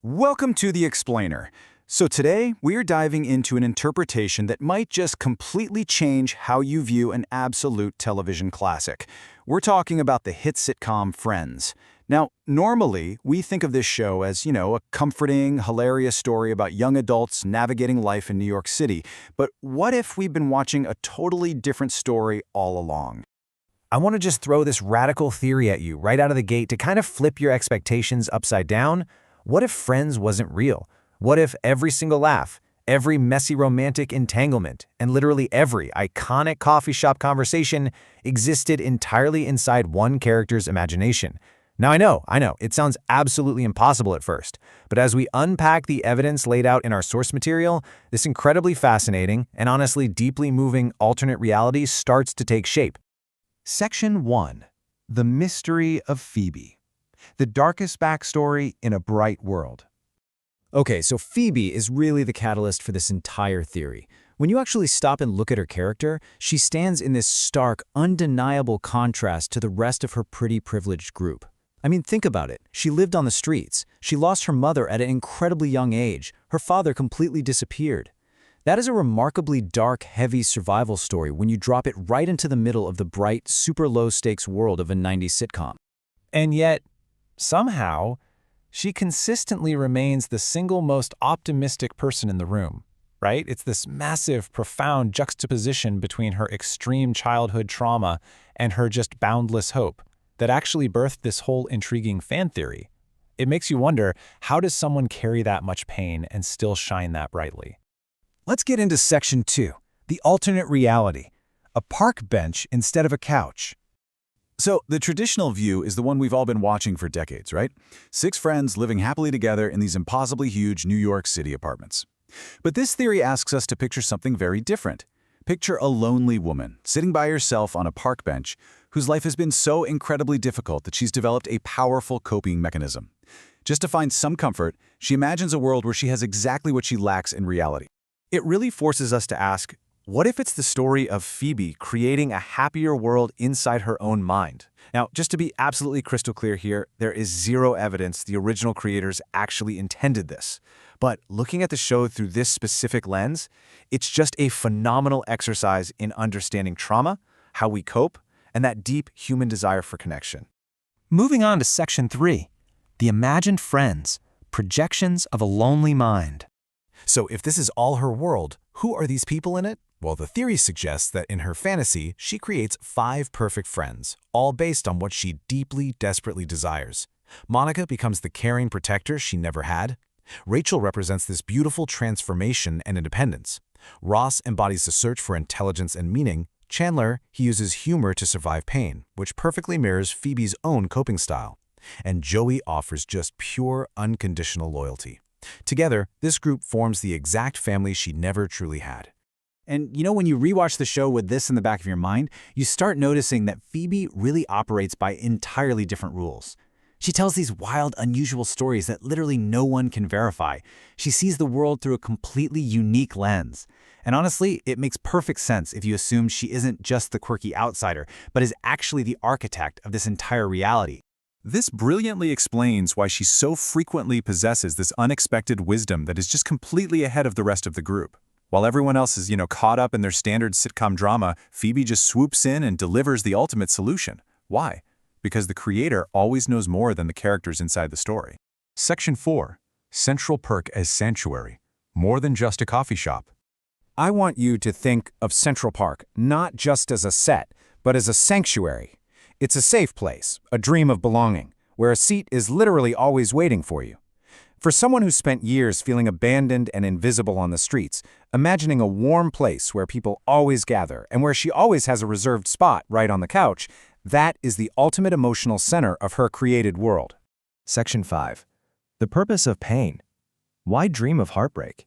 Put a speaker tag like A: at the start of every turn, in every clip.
A: Welcome to The Explainer. So today, we're diving into an interpretation that might just completely change how you view an absolute television classic. We're talking about the hit sitcom Friends. Now, normally, we think of this show as, a comforting, hilarious story about young adults navigating life in New York City. But what if we've been watching a totally different story all along?
B: I want to just throw this radical theory at you right out of the gate to kind of flip your expectations upside down. What if Friends wasn't real? What if every single laugh, every messy romantic entanglement, and literally every iconic coffee shop conversation existed entirely inside one character's imagination? Now, I know, it sounds absolutely impossible at first, but as we unpack the evidence laid out in our source material, this incredibly fascinating and honestly deeply moving alternate reality starts to take shape.
C: Section 1. The Mystery of Phoebe. The darkest backstory in a bright world.
B: Okay, so Phoebe is really the catalyst for this entire theory. When you actually stop and look at her character, she stands in this stark, undeniable contrast to the rest of her pretty privileged group. I mean, think about it. She lived on the streets. She lost her mother at an incredibly young age. Her father completely disappeared. That is a remarkably dark, heavy survival story when you drop it right into the middle of the bright, super low-stakes world of a 90s sitcom.
D: And yet, somehow, she consistently remains the single most optimistic person in the room, right? It's this massive, profound juxtaposition between her extreme childhood trauma and her just boundless hope that actually birthed this whole intriguing fan theory. It makes you wonder, how does someone carry that much pain and still shine that brightly?
C: Let's get into Section 2, the alternate reality. A park bench instead of a couch.
A: So, the traditional view is the one we've all been watching for decades, right? 6 friends living happily together in these impossibly huge New York City apartments. But this theory asks us to picture something very different. Picture a lonely woman sitting by herself on a park bench whose life has been so incredibly difficult that she's developed a powerful coping mechanism. Just to find some comfort, she imagines a world where she has exactly what she lacks in reality. It really forces us to ask, what if it's the story of Phoebe creating a happier world inside her own mind? Now, just to be absolutely crystal clear here, there is zero evidence the original creators actually intended this. But looking at the show through this specific lens, it's just a phenomenal exercise in understanding trauma, how we cope, and that deep human desire for connection.
C: Moving on to Section 3. The Imagined Friends. Projections of a Lonely Mind.
B: So if this is all her world, who are these people in it? Well, the theory suggests that in her fantasy, she creates 5 perfect friends, all based on what she deeply, desperately desires. Monica becomes the caring protector she never had. Rachel represents this beautiful transformation and independence. Ross embodies the search for intelligence and meaning. Chandler, he uses humor to survive pain, which perfectly mirrors Phoebe's own coping style. And Joey offers just pure, unconditional loyalty. Together, this group forms the exact family she never truly had.
A: And when you rewatch the show with this in the back of your mind, you start noticing that Phoebe really operates by entirely different rules. She tells these wild, unusual stories that literally no one can verify. She sees the world through a completely unique lens. And honestly, it makes perfect sense if you assume she isn't just the quirky outsider, but is actually the architect of this entire reality. This brilliantly explains why she so frequently possesses this unexpected wisdom that is just completely ahead of the rest of the group. While everyone else is, caught up in their standard sitcom drama, Phoebe just swoops in and delivers the ultimate solution. Why? Because the creator always knows more than the characters inside the story. Section 4. Central Perk as sanctuary. More than just a coffee shop.
C: I want you to think of Central Park not just as a set, but as a sanctuary. It's a safe place, a dream of belonging, where a seat is literally always waiting for you. For someone who spent years feeling abandoned and invisible on the streets, imagining a warm place where people always gather and where she always has a reserved spot right on the couch, that is the ultimate emotional center of her created world.
B: Section 5. The purpose of pain. Why dream of heartbreak?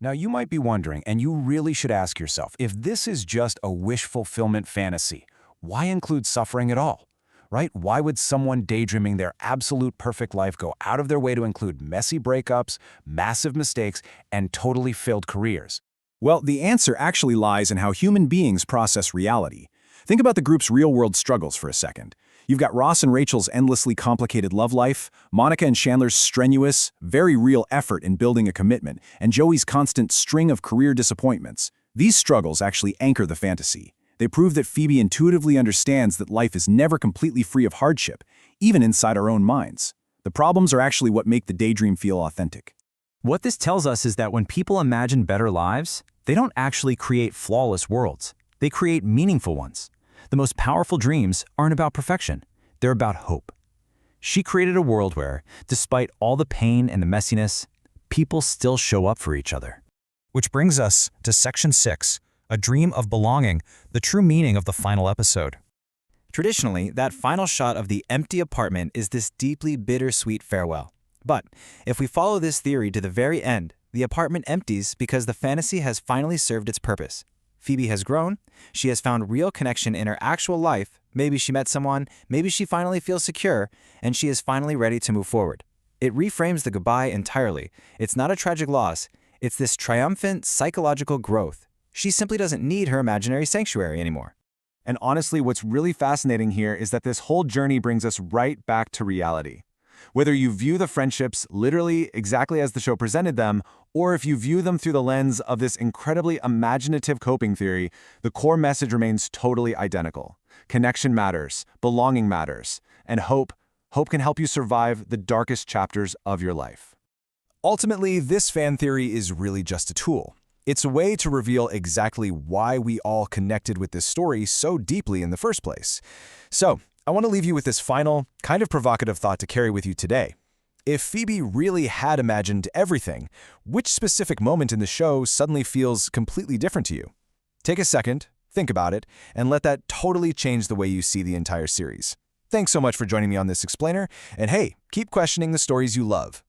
A: Now, you might be wondering, and you really should ask yourself, if this is just a wish fulfillment fantasy, why include suffering at all? Right? Why would someone daydreaming their absolute perfect life go out of their way to include messy breakups, massive mistakes, and totally failed careers? Well, the answer actually lies in how human beings process reality. Think about the group's real-world struggles for a second.
B: You've got Ross and Rachel's endlessly complicated love life, Monica and Chandler's strenuous, very real effort in building a commitment, and Joey's constant string of career disappointments. These struggles actually anchor the fantasy. They prove that Phoebe intuitively understands that life is never completely free of hardship, even inside our own minds. The problems are actually what make the daydream feel authentic.
E: What this tells us is that when people imagine better lives, they don't actually create flawless worlds. They create meaningful ones. The most powerful dreams aren't about perfection. They're about hope. She created a world where, despite all the pain and the messiness, people still show up for each other.
B: Which brings us to Section 6, A Dream of Belonging, the true meaning of the final episode.
E: Traditionally, that final shot of the empty apartment is this deeply bittersweet farewell. But if we follow this theory to the very end, the apartment empties because the fantasy has finally served its purpose. Phoebe has grown, she has found real connection in her actual life, maybe she met someone, maybe she finally feels secure, and she is finally ready to move forward. It reframes the goodbye entirely. It's not a tragic loss, it's this triumphant psychological growth. She simply doesn't need her imaginary sanctuary anymore.
A: And honestly, what's really fascinating here is that this whole journey brings us right back to reality. Whether you view the friendships literally exactly as the show presented them, or if you view them through the lens of this incredibly imaginative coping theory, the core message remains totally identical. Connection matters, belonging matters, and hope can help you survive the darkest chapters of your life.
B: Ultimately, this fan theory is really just a tool. It's a way to reveal exactly why we all connected with this story so deeply in the first place. So, I want to leave you with this final, kind of provocative thought to carry with you today. If Phoebe really had imagined everything, which specific moment in the show suddenly feels completely different to you? Take a second, think about it, and let that totally change the way you see the entire series. Thanks so much for joining me on this explainer, and hey, keep questioning the stories you love.